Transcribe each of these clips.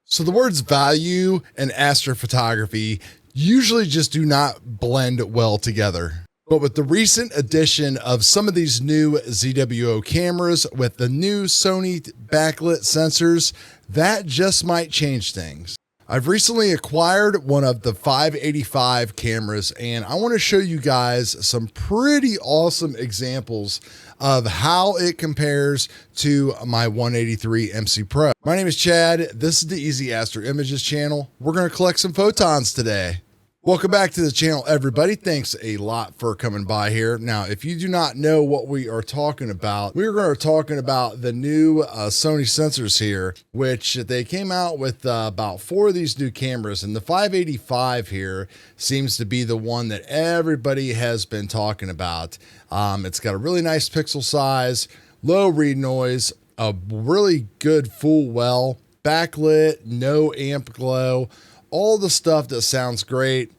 So the words value and astrophotography usually just do not blend well together. But with the recent addition of some of these new ZWO cameras with the new Sony backlit sensors, that just might change things. I've recently acquired one of the 585 cameras, and I want to show you guys some pretty awesome examples of how it compares to my 183 MC Pro. My name is Chad. This is the Easy Astro Images channel. We're going to collect some photons today. Welcome back to the channel, everybody. Thanks a lot for coming by here. Now, if you do not know what we are talking about, we're going to be talking about the new Sony sensors here, which they came out with about 4 of these new cameras, and the 585 here seems to be the one that everybody has been talking about. It's got a really nice pixel size, low read noise, a really good full well, backlit, no amp glow, all the stuff that sounds great.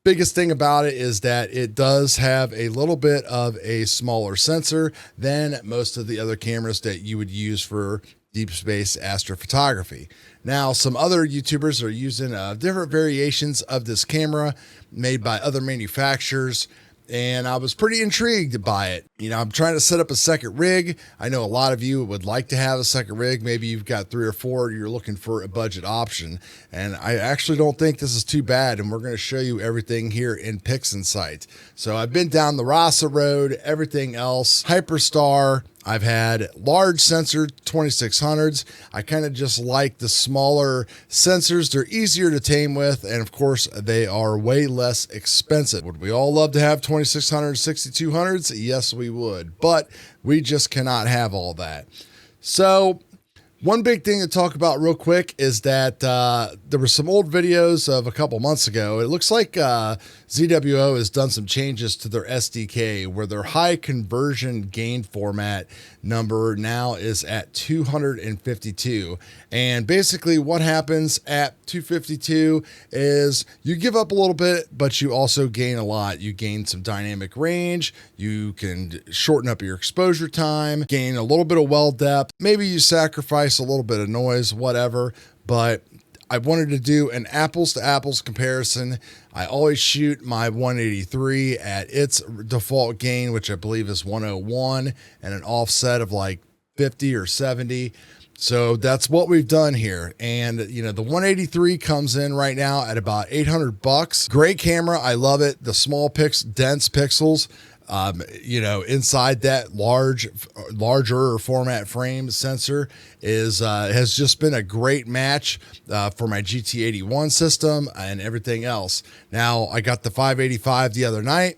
Biggest thing about it is that it does have a little bit of a smaller sensor than most of the other cameras that you would use for deep space astrophotography. Now, some other YouTubers are using different variations of this camera made by other manufacturers, and I was pretty intrigued by it. You know, I'm trying to set up a second rig. I know a lot of you would like to have a second rig. Maybe you've got 3 or 4, you're looking for a budget option. And I actually don't think this is too bad. And we're going to show you everything here in PIXINSIGHT. So I've been down the Rasa road, everything else, Hyperstar. I've had large sensor 2600s. I kind of just like the smaller sensors. They're easier to tame with, and of course, they are way less expensive. Would we all love to have 2600s, 6200s? Yes, we would, but we just cannot have all that. So one big thing to talk about real quick is that there were some old videos of a couple months ago. It looks like ZWO has done some changes to their SDK where their high conversion gain format number now is at 252. And basically what happens at 252 is you give up a little bit, but you also gain a lot. You gain some dynamic range. You can shorten up your exposure time, gain a little bit of well depth. Maybe you sacrifice a little bit of noise, whatever, but I wanted to do an apples to apples comparison. I always shoot my 183 at its default gain, which I believe is 101, and an offset of like 50 or 70. So that's what we've done here. And you know, the 183 comes in right now at about $800. Great camera. I love it. The small dense pixels. You know, inside that larger format frame sensor is has just been a great match for my GT81 system and everything else. Now, I got the 585 the other night.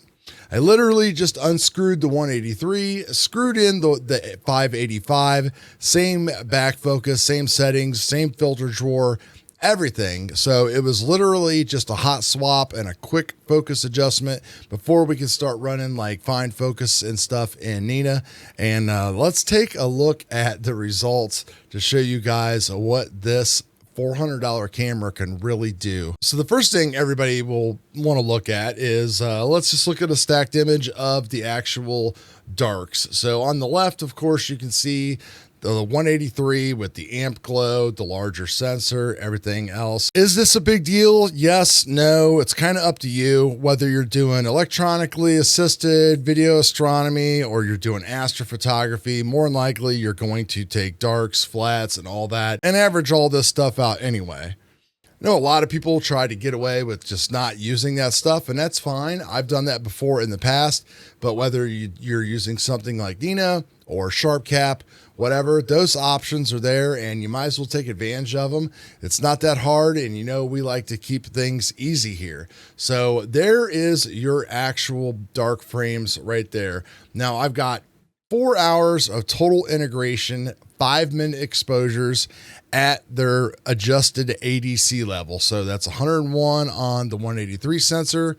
I literally just unscrewed the 183, screwed in the 585, same back focus, same settings, same filter drawer, everything. So it was literally just a hot swap and a quick focus adjustment before we could start running like fine focus and stuff in Nina. And let's take a look at the results to show you guys what this $400 camera can really do. So the first thing everybody will want to look at is let's just look at a stacked image of the actual darks. So on the left, of course, you can see the 183 with the amp glow, the larger sensor, everything else. Is this a big deal? Yes, no, it's kind of up to you whether you're doing electronically assisted video astronomy or you're doing astrophotography. More than likely, you're going to take darks, flats, and all that and average all this stuff out anyway. I know a lot of people try to get away with just not using that stuff, and that's fine. I've done that before in the past, but whether you're using something like Nina or SharpCap, whatever, those options are there, and you might as well take advantage of them. It's not that hard, and you know we like to keep things easy here. So there is your actual dark frames right there. Now I've got 4 hours of total integration, 5-minute exposures at their adjusted ADC level. So that's 101 on the 183 sensor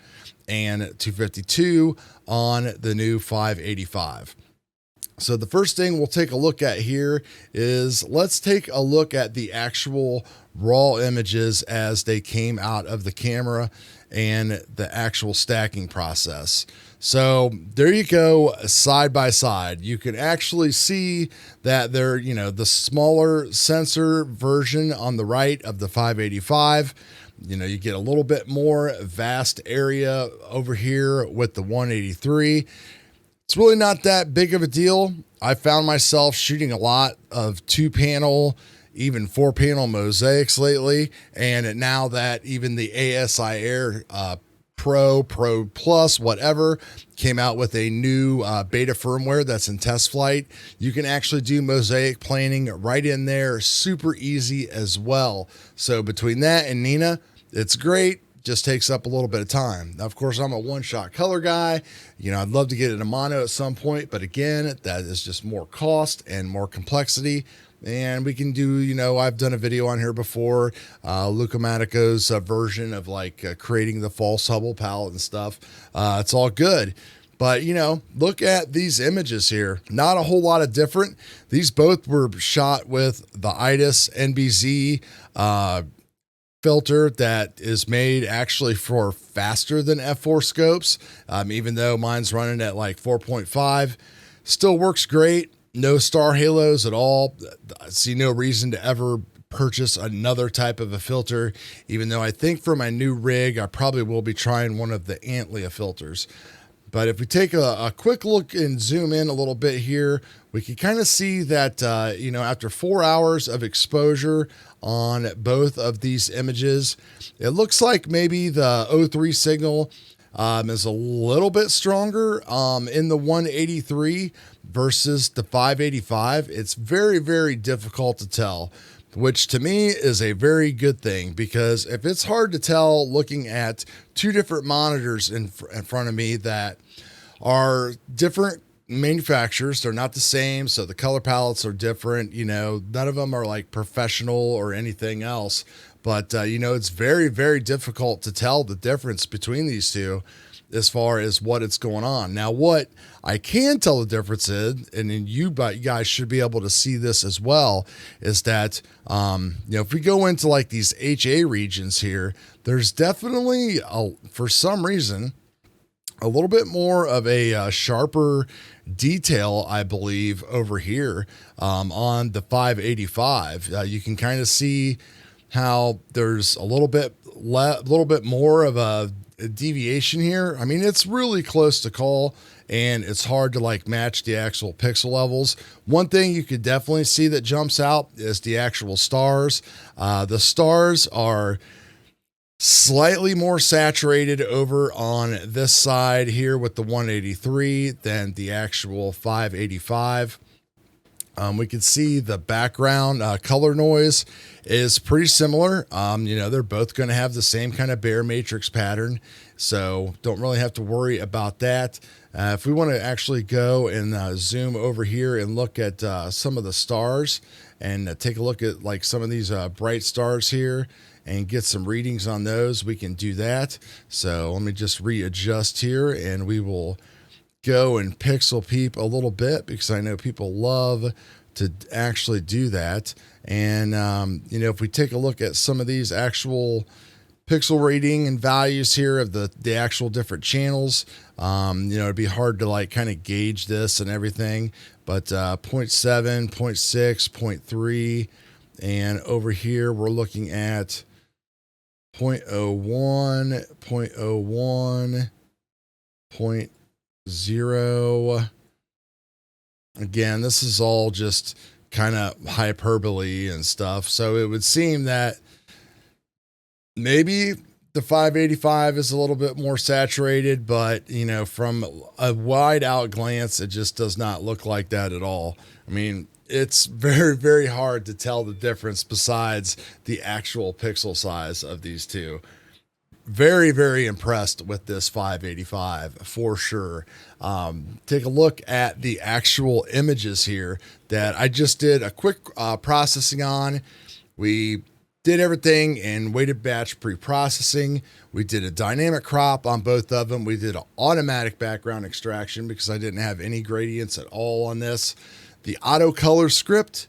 and 252 on the new 585. So the first thing we'll take a look at here is let's take a look at the actual raw images as they came out of the camera and the actual stacking process. So there you go, side by side. You can actually see that they're, the smaller sensor version on the right of the 585. You get a little bit more vast area over here with the 183. It's really not that big of a deal. I found myself shooting a lot of 2-panel, even 4-panel mosaics lately. And now that even the ASIair Pro Plus, whatever, came out with a new beta firmware that's in test flight, you can actually do mosaic planing right in there. Super easy as well. So between that and Nina, it's great. Just takes up a little bit of time. Now, of course, I'm a one-shot color guy. I'd love to get into mono at some point, but again, that is just more cost and more complexity. And we can do, I've done a video on here before, Luca Manico's version of creating the false Hubble palette and stuff. It's all good. But, look at these images here. Not a whole lot of different. These both were shot with the ITIS NBZ filter that is made actually for faster than f4 scopes. Even though mine's running at 4.5, still works great. No star halos at all. I see no reason to ever purchase another type of a filter, even though I think for my new rig, I probably will be trying one of the Antlia filters. But if we take a quick look and zoom in a little bit here, we can kind of see that, after 4 hours of exposure on both of these images, it looks like maybe the O3 signal is a little bit stronger in the 183 versus the 585. It's very, very difficult to tell, which to me is a very good thing, because if it's hard to tell looking at two different monitors in front of me that are different manufacturers, they're not the same, so the color palettes are different, none of them are professional or anything else, but it's very, very difficult to tell the difference between these two as far as what it's going on. Now, what I can tell the difference in, and then you guys should be able to see this as well, is that, if we go into these HA regions here, there's definitely, for some reason, a little bit more of a sharper detail, I believe, over here on the 585. You can kind of see how there's a little bit more of a deviation here. I mean, it's really close to call, and it's hard to match the actual pixel levels. One thing you could definitely see that jumps out is the actual stars. The stars are slightly more saturated over on this side here with the 183 than the actual 585. We can see the background color noise is pretty similar. They're both going to have the same kind of bare matrix pattern, so don't really have to worry about that. If we want to actually go and zoom over here and look at some of the stars and take a look at some of these bright stars here and get some readings on those, we can do that. So let me just readjust here, and we will go and pixel peep a little bit, because I know people love to actually do that. And, if we take a look at some of these actual pixel rating and values here of the actual different channels, it'd be hard to kind of gauge this and everything, but 0.7, 0.6, 0.3, and over here we're looking at 0.01, 0.01, 0.0. Again, this is all just kind of hyperbole and stuff. So it would seem that maybe the 585 is a little bit more saturated, but from a wide out glance, it just does not look like that at all. I mean, it's very, very hard to tell the difference besides the actual pixel size of these two. Very, very impressed with this 585 for sure. Take a look at the actual images here that I just did a quick processing on. We did everything in weighted batch pre-processing. We did a dynamic crop on both of them. We did an automatic background extraction because I didn't have any gradients at all on this. The auto color script,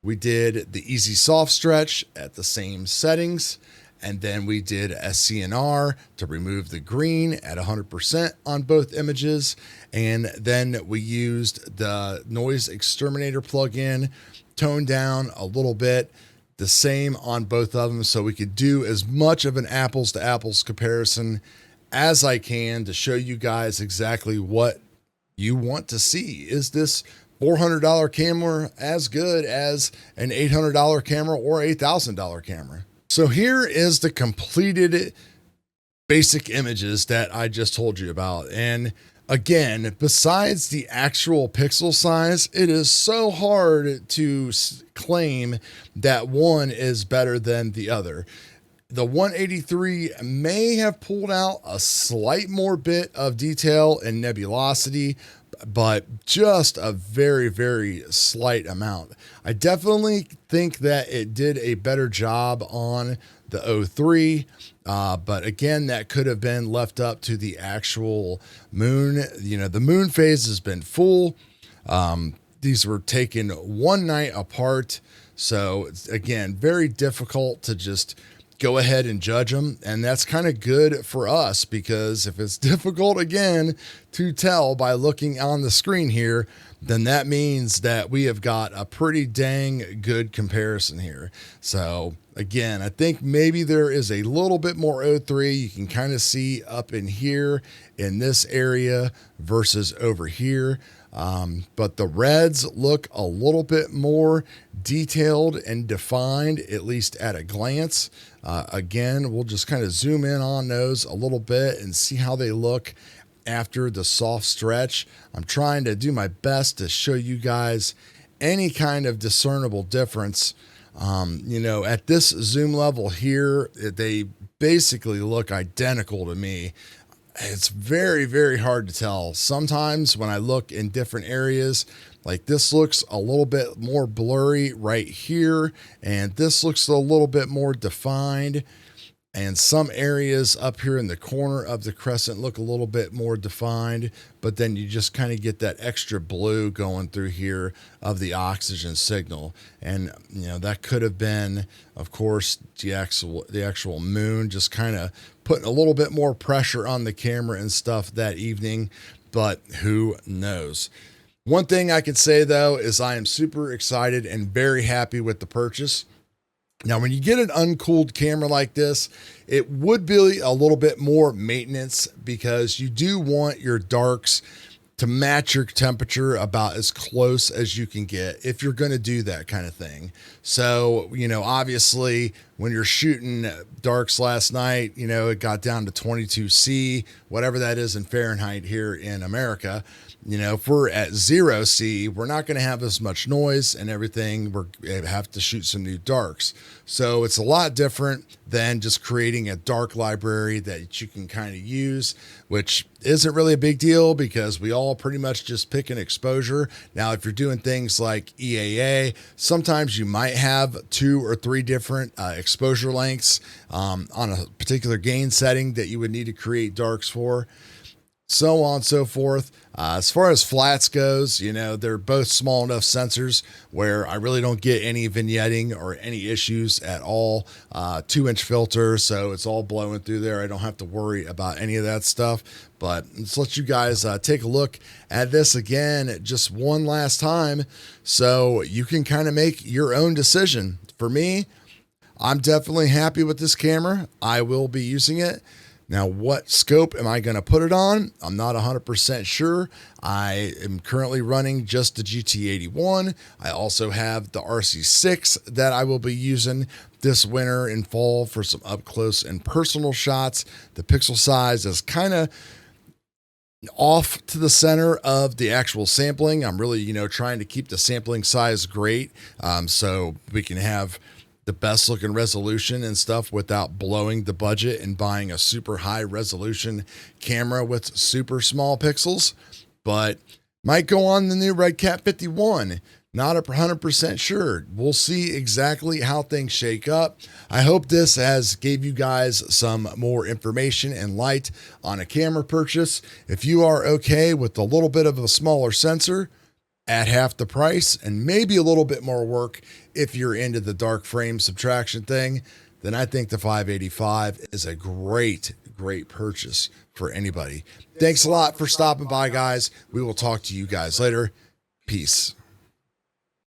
we did the easy soft stretch at the same settings. And then we did SCNR to remove the green at 100% on both images. And then we used the noise exterminator plugin, toned down a little bit, the same on both of them. So we could do as much of an apples to apples comparison as I can to show you guys exactly what you want to see. Is this $400 camera as good as an $800 camera or $8,000 camera? So here is the completed basic images that I just told you about. And again, besides the actual pixel size, it is so hard to claim that one is better than the other. The 183 may have pulled out a slight more bit of detail and nebulosity, but just a very, very slight amount. I definitely think that it did a better job on the 03, but again, that could have been left up to the actual moon. You know, the moon phase has been full. These were taken one night apart. So it's, again, very difficult to just go ahead and judge them. And that's kind of good for us because if it's difficult again to tell by looking on the screen here, then that means that we have got a pretty dang good comparison here. So again, I think maybe there is a little bit more O3. You can kind of see up in here in this area versus over here. But the reds look a little bit more detailed and defined, at least at a glance. Again, we'll just kind of zoom in on those a little bit and see how they look after the soft stretch. I'm trying to do my best to show you guys any kind of discernible difference. You know, at this zoom level here, they basically look identical to me. It's very, very hard to tell. Sometimes when I look in different areas, like this looks a little bit more blurry right here, and this looks a little bit more defined. And some areas up here in the corner of the crescent look a little bit more defined, but then you just kind of get that extra blue going through here of the oxygen signal. And, you know, that could have been, of course, the actual moon just kind of putting a little bit more pressure on the camera and stuff that evening, but who knows? One thing I can say, though, is I am super excited and very happy with the purchase. Now, when you get an uncooled camera like this, it would be a little bit more maintenance because you do want your darks to match your temperature about as close as you can get if you're going to do that kind of thing. So, you know, obviously when you're shooting darks last night, you know, it got down to 22°C, whatever that is in Fahrenheit here in America. You know, if we're at 0°C, we're not going to have as much noise and everything. We have to shoot some new darks. So it's a lot different than just creating a dark library that you can kind of use, which isn't really a big deal because we all pretty much just pick an exposure. Now, if you're doing things like EAA, sometimes you might have 2 or 3 different exposure lengths on a particular gain setting that you would need to create darks for. So on and so forth. As far as flats goes, you know, they're both small enough sensors where I really don't get any vignetting or any issues at all. 2-inch filter, so it's all blowing through there. I don't have to worry about any of that stuff. But let's let you guys take a look at this again just one last time so you can kind of make your own decision. For me, I'm definitely happy with this camera. I will be using it. Now, what scope am I going to put it on? I'm not 100% sure. I am currently running just the GT81. I also have the RC6 that I will be using this winter and fall for some up close and personal shots. The pixel size is kind of off to the center of the actual sampling. I'm really, you know, trying to keep the sampling size great so we can have the best looking resolution and stuff without blowing the budget and buying a super high resolution camera with super small pixels. But might go on the new Red Cat 51. Not 100% sure. We'll see exactly how things shake up. I hope this has gave you guys some more information and light on a camera purchase. If you are okay with a little bit of a smaller sensor at half the price and maybe a little bit more work if you're into the dark frame subtraction thing, then I think the 585 is a great purchase for anybody. Thanks a lot for stopping by, guys. We will talk to you guys later. Peace.